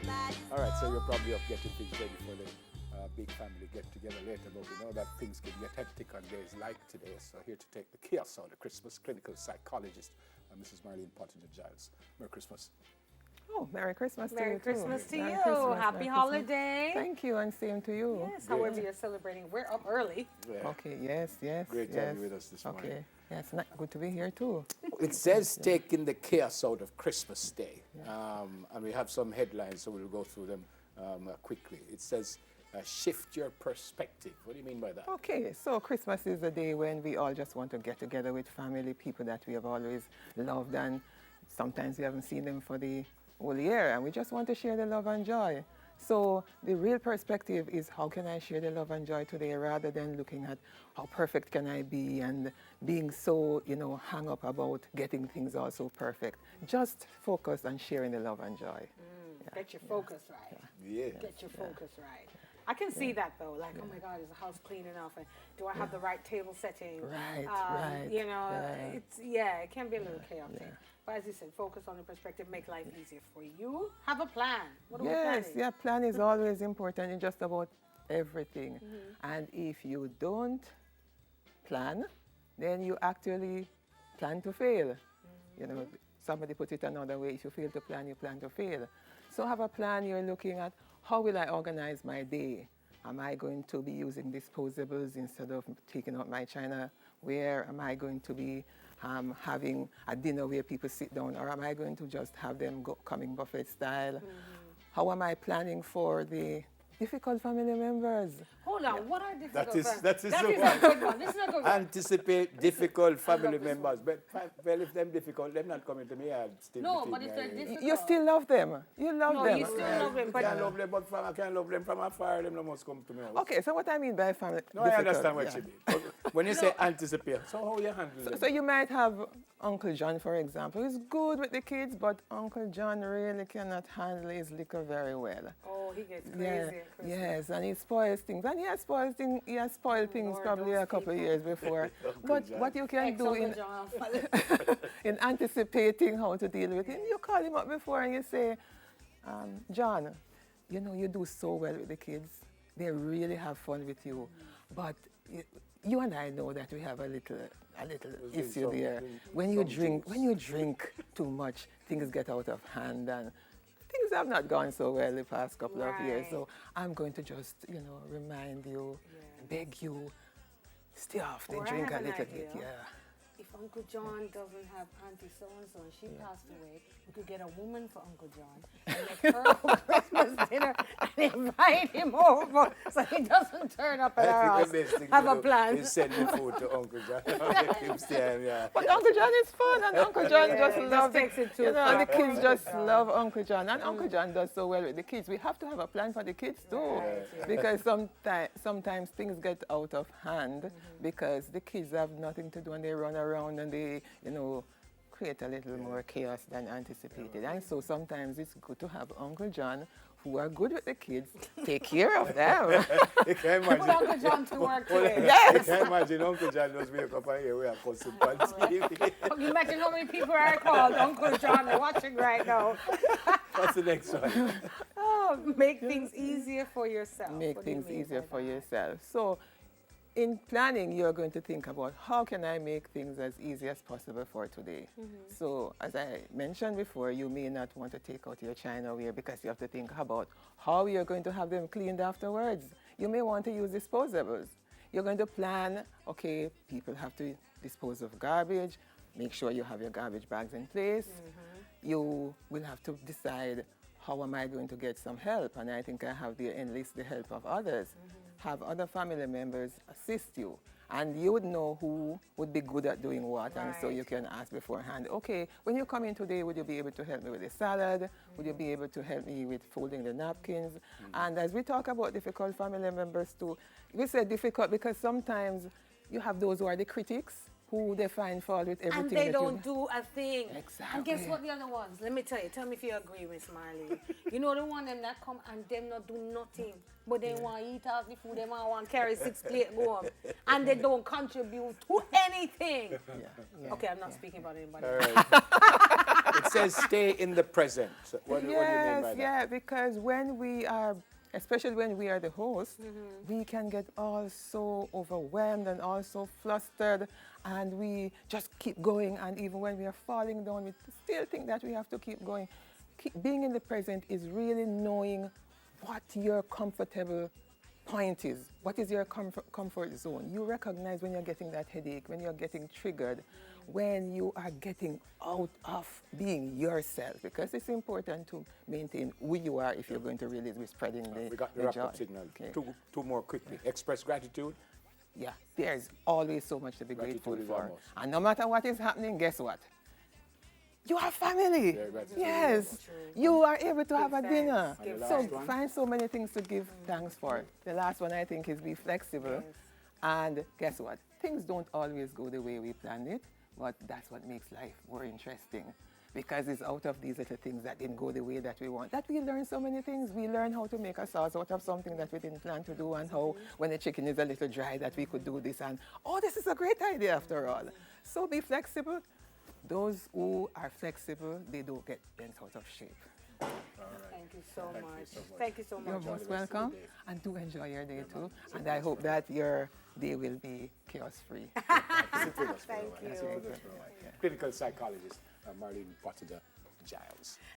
All right, so you're probably up getting things ready for the big family get together later, but we know that things can get hectic on days like today. So here to take the chaos out, the Christmas clinical psychologist, Mrs. Marlene Pottinger Giles. Merry Christmas. Oh, Merry Christmas to you Merry Christmas too. to Merry you. Christmas, Happy Merry holiday. Christmas. Thank you, and same to you. Yes, however you're celebrating. We're up early. Yeah. Okay, yes, yes. Great to yes. have you with us this morning. Okay, yes, good to be here too. It says taking the chaos out of Christmas Day. And we have some headlines, so we'll go through them quickly. It says, shift your perspective. What do you mean by that? Okay, so Christmas is a day when we all just want to get together with family, people that we have always loved, and sometimes we haven't seen them for the whole year, and we just want to share the love and joy. So the real perspective is, how can I share the love and joy today, rather than looking at how perfect can I be and being so, hung up about getting things all so perfect. Just focus on sharing the love and joy. Get your focus right. Yeah. Get your focus right. I can see that though. Like, oh my God, is the house clean enough? And do I have the right table setting? Right, right. It can be a little chaotic. Yeah. But as you said, focus on the perspective, make life easier for you. Have a plan. What are we Yes, planning? yeah, plan is always important in just about everything. And if you don't plan, then you actually plan to fail. Somebody put it another way: if you fail to plan, you plan to fail. So have a plan. You're looking at, how will I organize my day? Am I going to be using disposables instead of taking out my china? Where am I going to be having a dinner where people sit down, or am I going to just have them coming buffet style? How am I planning for the difficult family members? Hold on, what are difficult? That is a the good one. This is a good one. Anticipate difficult family members. But well, if them difficult, them not coming to me. I'd still No, be but thinking, if they're difficult. You still love them. You love No, them. you still love them, I but can't love them, but I can't love them from afar. Them no must come to me. Okay, so what I mean by family No, I difficult, understand what yeah. you mean. But when you say anticipate, so how you handle them? So you might have Uncle John, for example, who's good with the kids, but Uncle John really cannot handle his liquor very well. Oh, he gets crazy Yeah, at Christmas. yes, and he spoils things. And he has spoiled things Lord, probably those a couple of people. years before. But John. what you can do Ex-Uncle in, John. in anticipating how to deal with him, you call him up before and you say, John, you do so well with the kids. They really have fun with you. But you and I know that we have a little issue there. When you drink too much, things get out of hand, and things have not gone so well the past couple of years. Right. So I'm going to just, remind you, beg you, stay off the Or I drink a have an little idea. bit. Yeah. If Uncle John doesn't have Auntie so-and-so and she passed away, we could get a woman for Uncle John and make her a Christmas dinner and invite him over so he doesn't turn up at our I house. think the best thing Have to a do plan. is send the food to Uncle John. Make him stay, yeah. But Uncle John is fun, and Uncle John Yeah, just he just loves takes it too and the far. kids just love Uncle John, and Uncle John does so well with the kids. We have to have a plan for the kids too, Right. because sometimes things get out of hand because the kids have nothing to do and they run around and they, create a little more chaos than anticipated. And so sometimes it's good to have Uncle John, who are good with the kids, take care of them. You can Put imagine. Uncle John to work today. You Yes. can imagine Uncle John just wake up and here we are cussing on TV. Can you imagine how many people are called Uncle John are watching right now? What's the next one? Oh, make things easier for yourself. Make What do you things mean easier by for that? yourself. So in planning, you're going to think about, how can I make things as easy as possible for today? So as I mentioned before, you may not want to take out your chinaware because you have to think about how you're going to have them cleaned afterwards. You may want to use disposables. You're going to plan, okay, people have to dispose of garbage. Make sure you have your garbage bags in place. You will have to decide, how am I going to get some help? And I think I have to enlist the help of others. Have other family members assist you. And you would know who would be good at doing what, and so Right. you can ask beforehand, okay, when you come in today, would you be able to help me with the salad? Would you be able to help me with folding the napkins? And as we talk about difficult family members too, we say difficult because sometimes you have those who are the critics, who they find fault with everything And they that you don't do a thing. Exactly. And guess what the other ones? Let me tell you. Tell me if you agree, Miss Marley. You know the one them that come and them not do nothing. But they want to eat off the food. They want to carry 6 plates home. And they don't contribute to anything. Yeah, Okay, I'm not speaking about anybody. All right. says stay in the present. What do you mean by that? Yeah, because when we are, especially when we are the host, we can get all so overwhelmed and all so flustered, and we just keep going. And even when we are falling down, we still think that we have to keep going. Being in the present is really knowing what your comfortable point is. What is your comfort zone? You recognize when you're getting that headache, when you're getting triggered, when you are getting out of being yourself, because it's important to maintain who you are if you're going to really be spreading the We got the the wrap-up joy. signal. Okay. Two more quickly. Express gratitude. Yeah, there's always so much to be grateful Gratitude is for. almost. And no matter what is happening, guess what? You have family. Yeah, gratitude is Yes, you are able to have a thanks. dinner. And the So last one? find so many things to give thanks for. The last one I think is be flexible. And guess what? Things don't always go the way we planned it, but that's what makes life more interesting. Because it's out of these little things that didn't go the way that we want that we learn so many things. We learn how to make a sauce out of something that we didn't plan to do, and how when the chicken is a little dry that we could do this, and oh, this is a great idea after all. So be flexible. Those who are flexible, they don't get bent out of shape. Thank you so Thank you much. so much. Thank you so You're much. Enjoy most the rest of the welcome, day. and do enjoy your day too. And I hope that your day will be chaos-free. Sit with us for a Thank while. you. Sit with us for a while. Clinical psychologist Marlene Pottinger Giles.